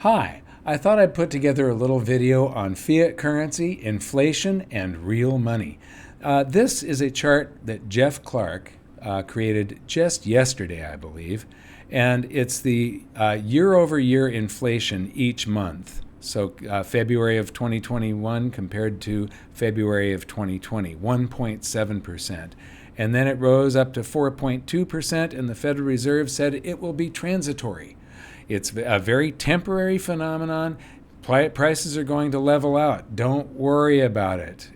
Hi, I thought I'd put together a little video on fiat currency, inflation, and real money. This is a chart that Jeff Clark created just yesterday, I believe, and it's the year-over-year inflation each month. So February of 2021 compared to February of 2020, 1.7%. And then it rose up to 4.2%, and the Federal Reserve said it will be transitory. It's a very temporary phenomenon. Prices are going to level out. Don't worry about it.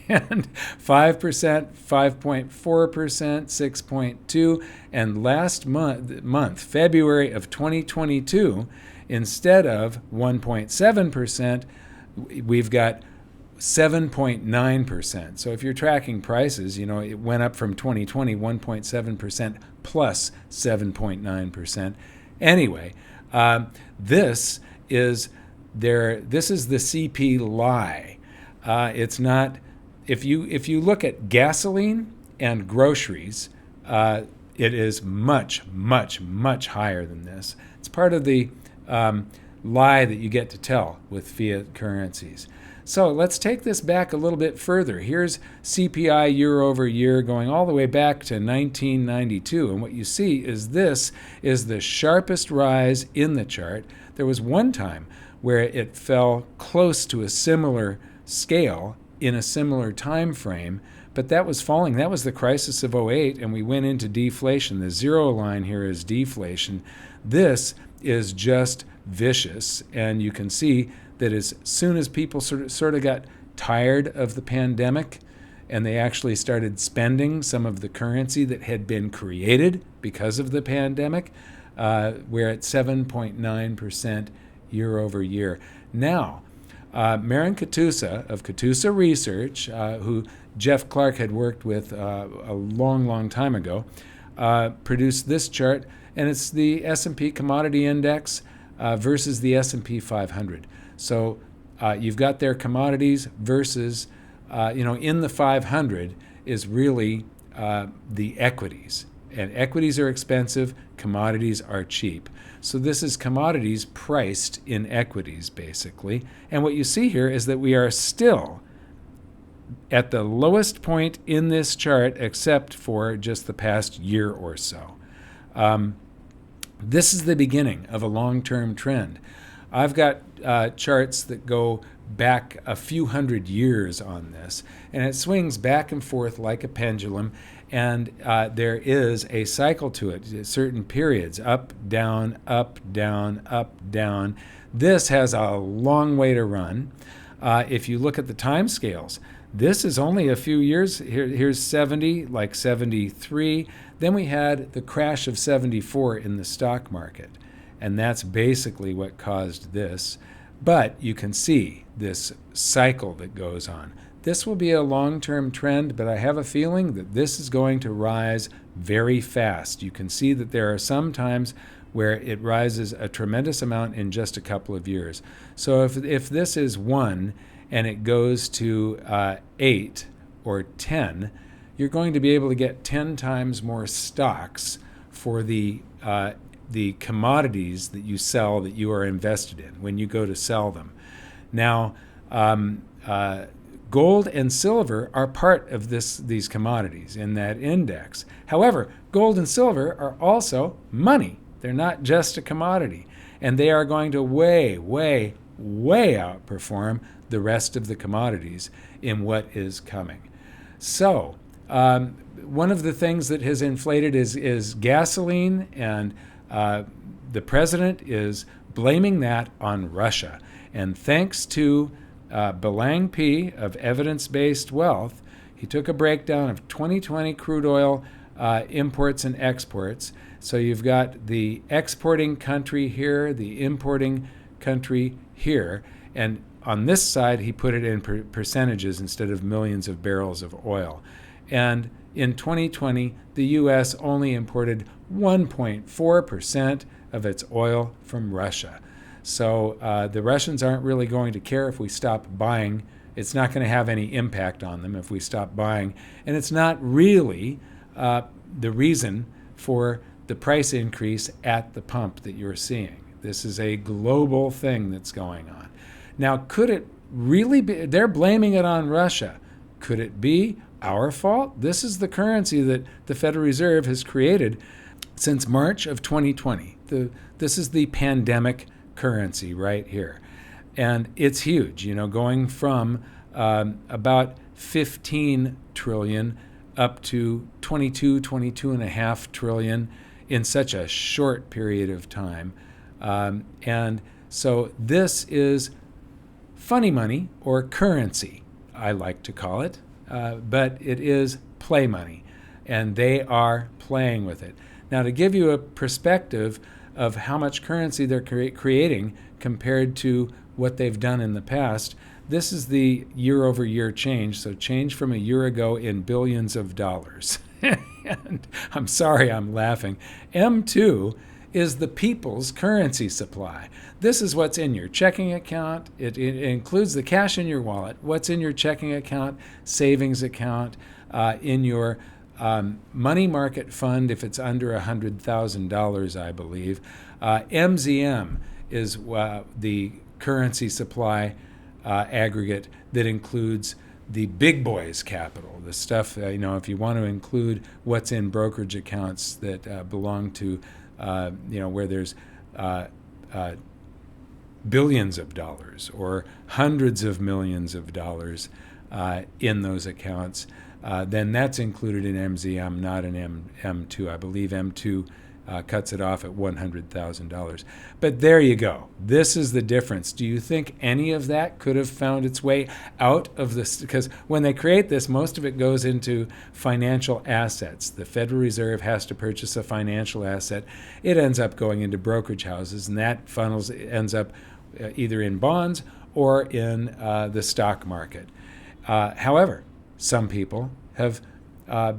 And 5%, 5.4%, 6.2%, and last month, February of 2022, instead of 1.7%, we've got 7.9%. So if you're tracking prices, it went up from 2020, 1.7% plus 7.9%. Anyway, this is the CP lie. It's not. If you look at gasoline and groceries, it is much, much, much higher than this. It's part of the lie that you get to tell with fiat currencies. So let's take this back a little bit further. Here's CPI year over year going all the way back to 1992. And what you see is this is the sharpest rise in the chart. There was one time where it fell close to a similar scale in a similar time frame, but that was falling. That was the crisis of '08, and we went into deflation. The zero line here is deflation. This is just vicious, and you can see that as soon as people sort of got tired of the pandemic and they actually started spending some of the currency that had been created because of the pandemic, we're at 7.9% year over year. Now, Marin Katusa of Katusa Research, who Jeff Clark had worked with a long, long time ago, produced this chart, and it's the S&P Commodity Index versus the S&P 500. So you've got their commodities versus, in the 500 is really the equities. And equities are expensive, commodities are cheap. So this is commodities priced in equities, basically. And what you see here is that we are still at the lowest point in this chart, except for just the past year or so. This is the beginning of a long-term trend. I've got charts that go back a few hundred years on this, and it swings back and forth like a pendulum, and there is a cycle to it, certain periods, up, down, up, down, up, down. This has a long way to run. If you look at the time scales, this is only a few years. Here's 70, like 73. Then we had the crash of 74 in the stock market. And that's basically what caused this. But you can see this cycle that goes on. This will be a long-term trend, but I have a feeling that this is going to rise very fast. You can see that there are some times where it rises a tremendous amount in just a couple of years. So if this is 1 and it goes to 8 or 10, you're going to be able to get 10 times more stocks for the commodities that you sell, that you are invested in when you go to sell them. Now, gold and silver are part of these commodities in that index. However, gold and silver are also money. They're not just a commodity. And they are going to way, way, way outperform the rest of the commodities in what is coming. So, one of the things that has inflated is gasoline, and the president is blaming that on Russia. And thanks to Belang P of Evidence-Based Wealth, he took a breakdown of 2020 crude oil imports and exports. So you've got the exporting country here, the importing country here, and on this side he put it in percentages instead of millions of barrels of oil. And in 2020, the U.S. only imported 1.4% of its oil from Russia. So the Russians aren't really going to care if we stop buying. It's not going to have any impact on them if we stop buying. And it's not really the reason for the price increase at the pump that you're seeing. This is a global thing that's going on. Now, could it really be? They're blaming it on Russia. Could it be our fault? This is the currency that the Federal Reserve has created since March of 2020. This is the pandemic currency right here. And it's huge, going from about 15 trillion up to 22 and a half trillion in such a short period of time. And so this is funny money, or currency, I like to call it, but it is play money, and they are playing with it. Now, to give you a perspective of how much currency they're creating compared to what they've done in the past, this is the year-over-year change, so change from a year ago in billions of dollars. And I'm sorry I'm laughing. M2 is the people's currency supply. This is what's in your checking account. It includes the cash in your wallet, what's in your checking account, savings account, in your money market fund if it's under $100,000, I believe. MZM is the currency supply aggregate that includes the big boys capital, the stuff, if you want to include what's in brokerage accounts that belong to, where there's billions of dollars or hundreds of millions of dollars in those accounts, then that's included in MZM, not in M2. I believe M2 cuts it off at $100,000. But there you go. This is the difference. Do you think any of that could have found its way out of this? Because when they create this, most of it goes into financial assets. The Federal Reserve has to purchase a financial asset. It ends up going into brokerage houses, and that ends up either in bonds or in the stock market. However, some people have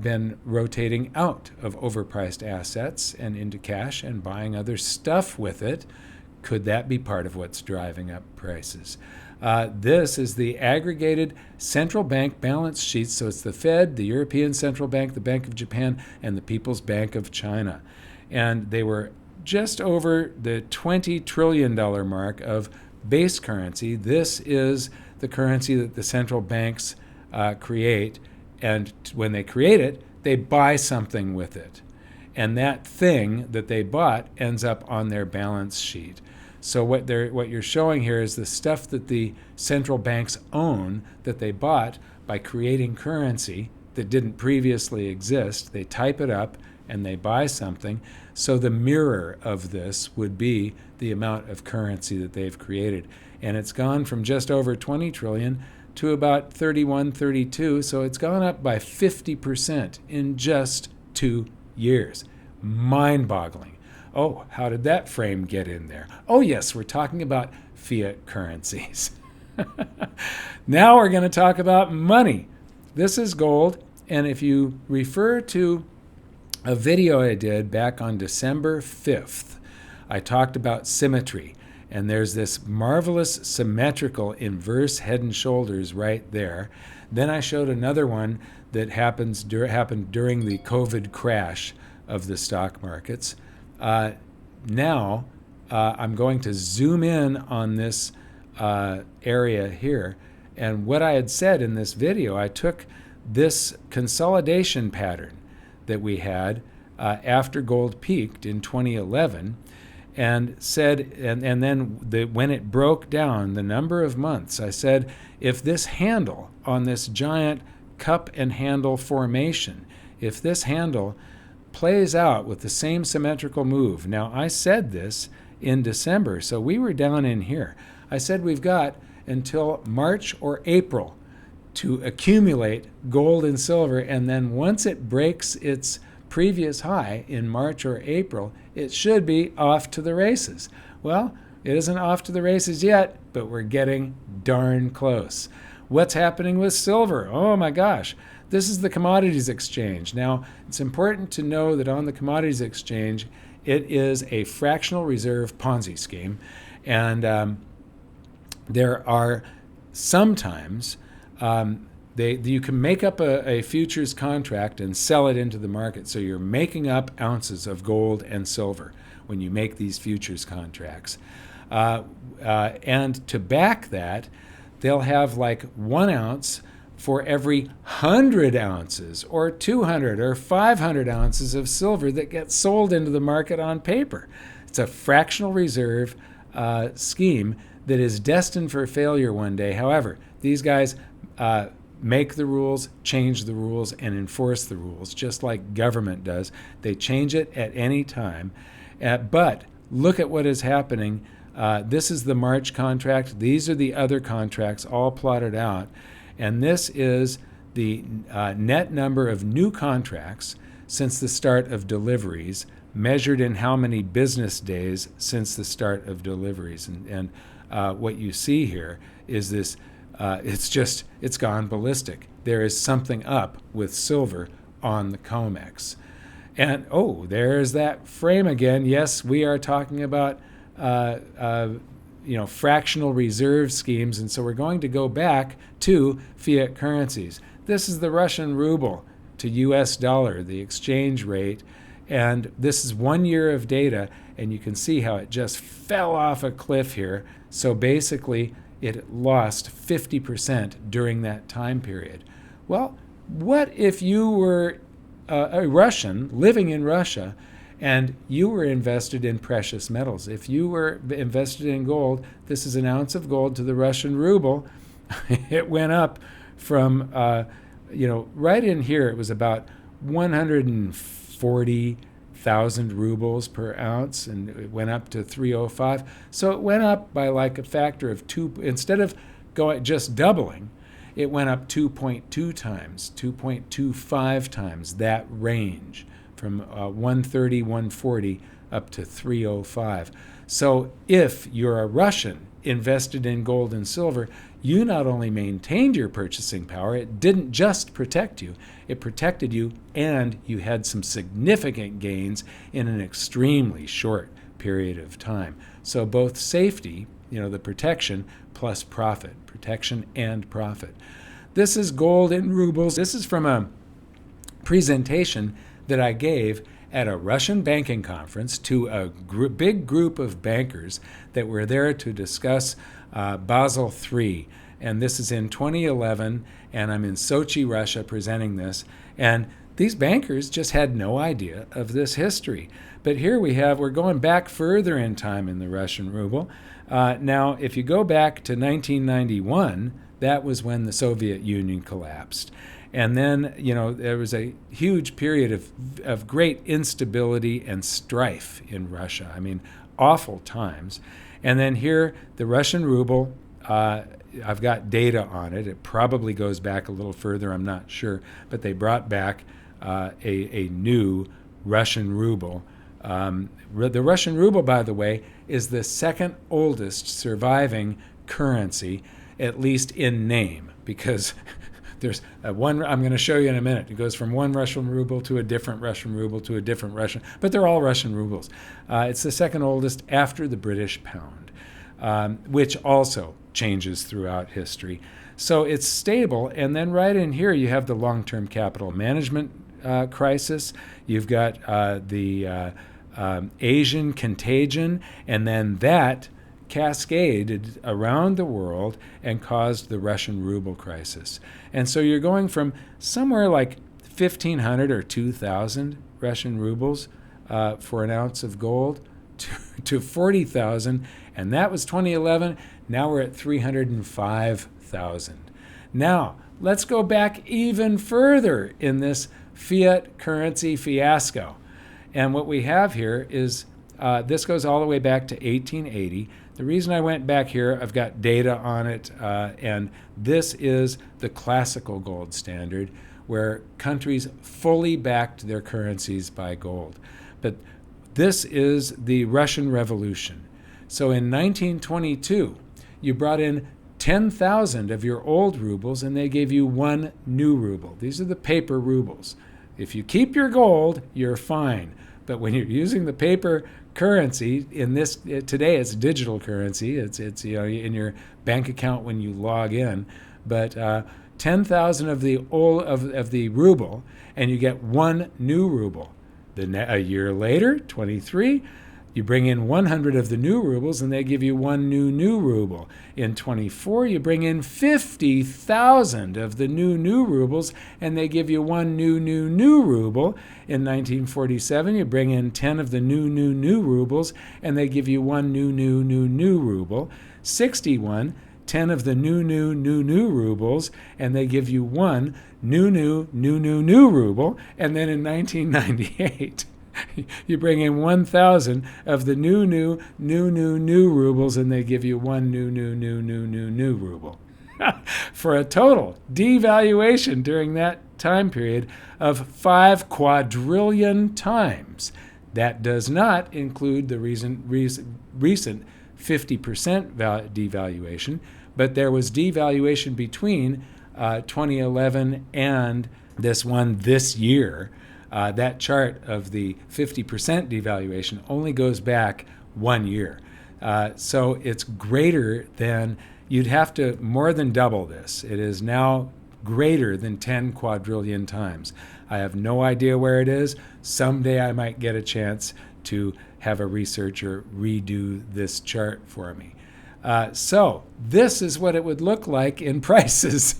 been rotating out of overpriced assets and into cash and buying other stuff with it. Could that be part of what's driving up prices? This is the aggregated central bank balance sheets. So it's the Fed, the European Central Bank, the Bank of Japan, and the People's Bank of China. And they were just over the $20 trillion mark of base currency. This is the currency that the central banks create. And when they create it, they buy something with it. And that thing that they bought ends up on their balance sheet. So what you're showing here is the stuff that the central banks own that they bought by creating currency that didn't previously exist. They type it up and they buy something. So the mirror of this would be the amount of currency that they've created. And it's gone from just over 20 trillion to about 31, 32. So it's gone up by 50% in just 2 years. Mind-boggling. Oh, how did that frame get in there? Oh, yes, we're talking about fiat currencies. Now we're going to talk about money. This is gold. And if you refer to a video I did back on December 5th, I talked about symmetry. And there's this marvelous symmetrical inverse head and shoulders right there. Then I showed another one that happened during the COVID crash of the stock markets. Now I'm going to zoom in on this area here. And what I had said in this video, I took this consolidation pattern that we had after gold peaked in 2011, and said, and then when it broke down, the number of months, I said, if this handle on this giant cup and handle formation, if this handle plays out with the same symmetrical move. Now, I said this in December, so we were down in here. I said we've got until March or April to accumulate gold and silver, and then once it breaks its previous high in March or April, it should be off to the races. Well, it isn't off to the races yet, but we're getting darn close. What's happening with silver? Oh my gosh, this is the Commodities Exchange. Now, it's important to know that on the Commodities Exchange, it is a fractional reserve Ponzi scheme, and there are sometimes you can make up a futures contract and sell it into the market. So you're making up ounces of gold and silver. when you make these futures contracts. And to back that, they'll have like 1 ounce for every 100 ounces or 200 or 500 ounces of silver that gets sold into the market on paper. It's a fractional reserve scheme that is destined for failure one day. However, these guys make the rules, change the rules, and enforce the rules, just like government does. They change it at any time. But look at what is happening. This is the March contract. These are the other contracts all plotted out. And this is the net number of new contracts since the start of deliveries, measured in how many business days since the start of deliveries. And what you see here is this, it's gone ballistic. There is something up with silver on the COMEX. And, there's that frame again. Yes, we are talking about fractional reserve schemes, and so we're going to go back to fiat currencies. This is the Russian ruble to US dollar, the exchange rate, and this is 1 year of data, and you can see how it just fell off a cliff here. So basically, it lost 50% during that time period. Well, what if you were a Russian living in Russia and you were invested in precious metals? If you were invested in gold, this is an ounce of gold to the Russian ruble. It went up from, right in here, it was about 140,000 rubles per ounce, and it went up to 305. So it went up by like a factor of 2. Instead of just doubling, it went up 2.2 times, 2.25 times that range, from 130, 140 up to 305. So if you're a Russian invested in gold and silver, you not only maintained your purchasing power, it didn't just protect you, it protected you, and you had some significant gains in an extremely short period of time. So both safety, the protection, plus profit, protection and profit. This is gold in rubles. This is from a presentation that I gave at a Russian banking conference to a big group of bankers that were there to discuss Basel III. And this is in 2011, and I'm in Sochi, Russia, presenting this. And these bankers just had no idea of this history. But here we're going back further in time in the Russian ruble. Now, if you go back to 1991, that was when the Soviet Union collapsed. And then, there was a huge period of great instability and strife in Russia. I mean, awful times. And then here, the Russian ruble, I've got data on it. It probably goes back a little further, I'm not sure. But they brought back a new Russian ruble. The Russian ruble, by the way, is the second oldest surviving currency, at least in name, because there's one I'm going to show you in a minute. It goes from one Russian ruble to a different Russian ruble to a different Russian, but they're all Russian rubles. It's the second oldest after the British pound, which also changes throughout history. So it's stable, and then right in here you have the long-term capital management crisis. You've got the Asian contagion, and then that cascaded around the world and caused the Russian ruble crisis. And so you're going from somewhere like 1,500 or 2,000 Russian rubles for an ounce of gold to 40,000, and that was 2011. Now we're at 305,000. Now, let's go back even further in this fiat currency fiasco. And what we have here is, this goes all the way back to 1880. The reason I went back here, I've got data on it, and this is the classical gold standard, where countries fully backed their currencies by gold. But this is the Russian Revolution. So in 1922, you brought in 10,000 of your old rubles, and they gave you one new ruble. These are the paper rubles. If you keep your gold, you're fine. But when you're using the paper currency, in this today it's digital currency. It's in your bank account when you log in. But 10,000 of the old of the ruble, and you get one new ruble. Then a year later, 23, You bring in 100 of the new rubles and they give you one new ruble. In 24, you bring in 50,000 of the new rubles and they give you one new ruble. In 1947, you bring in 10 of the new rubles and they give you one new ruble. 61, 10 of the new rubles and they give you one new ruble. And then in 1998, you bring in 1,000 of the new rubles and they give you one new ruble. For a total devaluation during that time period of 5 quadrillion times. That does not include the recent 50% devaluation, but there was devaluation between 2011 and this year. That chart of the 50% devaluation only goes back 1 year. So it's greater than, you'd have to more than double this. It is now greater than 10 quadrillion times. I have no idea where it is. Someday I might get a chance to have a researcher redo this chart for me. So this is what it would look like in prices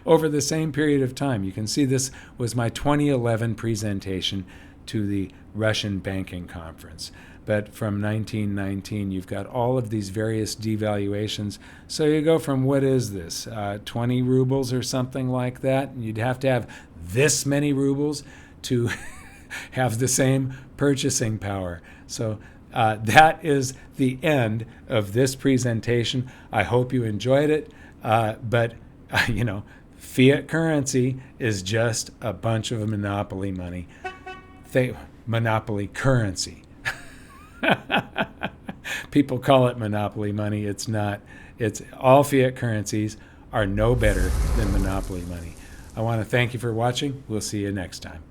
over the same period of time. You can see this was my 2011 presentation to the Russian banking conference. But from 1919, you've got all of these various devaluations. So you go from, what is this, 20 rubles or something like that? And you'd have to have this many rubles to have the same purchasing power. So that is the end of this presentation. I hope you enjoyed it. But fiat currency is just a bunch of monopoly money. Monopoly currency. People call it monopoly money. It's not. It's all fiat currencies are no better than monopoly money. I want to thank you for watching. We'll see you next time.